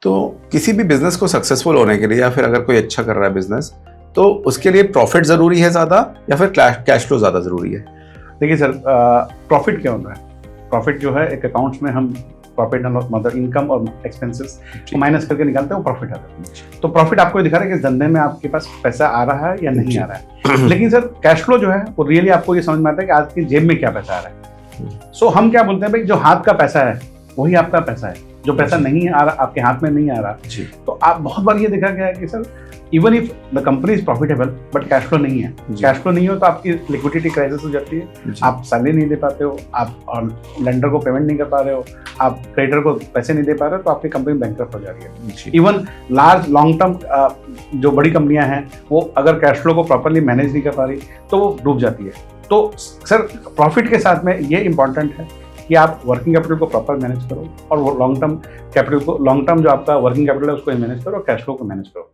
तो किसी भी बिजनेस को सक्सेसफुल होने के लिए या फिर अगर कोई अच्छा कर रहा है बिजनेस, तो उसके लिए प्रॉफिट जरूरी है ज्यादा या फिर कैश फ्लो ज्यादा जरूरी है? देखिए सर, प्रॉफिट क्या होता है? प्रॉफिट जो है एक अकाउंट्स में हम प्रॉफिट एंड लॉस मतलब इनकम और एक्सपेंसेस को माइनस करके निकालते हैं, वो प्रॉफिट आता है। तो प्रॉफिट आपको ये दिखा रहा है कि इस धंधे में आपके पास पैसा आ रहा है या नहीं आ रहा है। लेकिन सर कैश फ्लो जो है वो रियली आपको ये समझ में आता है कि आपकी जेब में क्या पैसा आ रहा है। सो हम क्या बोलते हैं भाई, जो हाथ का पैसा है वही आपका पैसा है, जो पैसा नहीं आ रहा आपके हाथ में नहीं आ रहा। तो आप बहुत बार ये देखा गया है कि sir even if the company is profitable but cash flow नहीं है, कैश फ्लो नहीं हो तो आपकी लिक्विडिटी क्राइसिस हो जाती है, आप सैलरी नहीं दे पाते हो, आप लेंडर को पेमेंट नहीं कर पा रहे हो, आप क्रेडिटर को पैसे नहीं दे पा रहे हो, तो आपकी कंपनी बैंकरप्ट हो जा रही है। इवन लार्ज लॉन्ग टर्म जो बड़ी कंपनियां हैं वो अगर कैश फ्लो को प्रॉपरली मैनेज नहीं कर पा रही तो वो डूब जाती है। तो सर प्रॉफिट के साथ में ये इंपॉर्टेंट है कि आप वर्किंग कैपिटल को प्रॉपर मैनेज करो और वो लॉन्ग टर्म कैपिटल को, लॉन्ग टर्म जो आपका वर्किंग कैपिटल है उसको मैनेज करो और कैश फ्लो को मैनेज करो।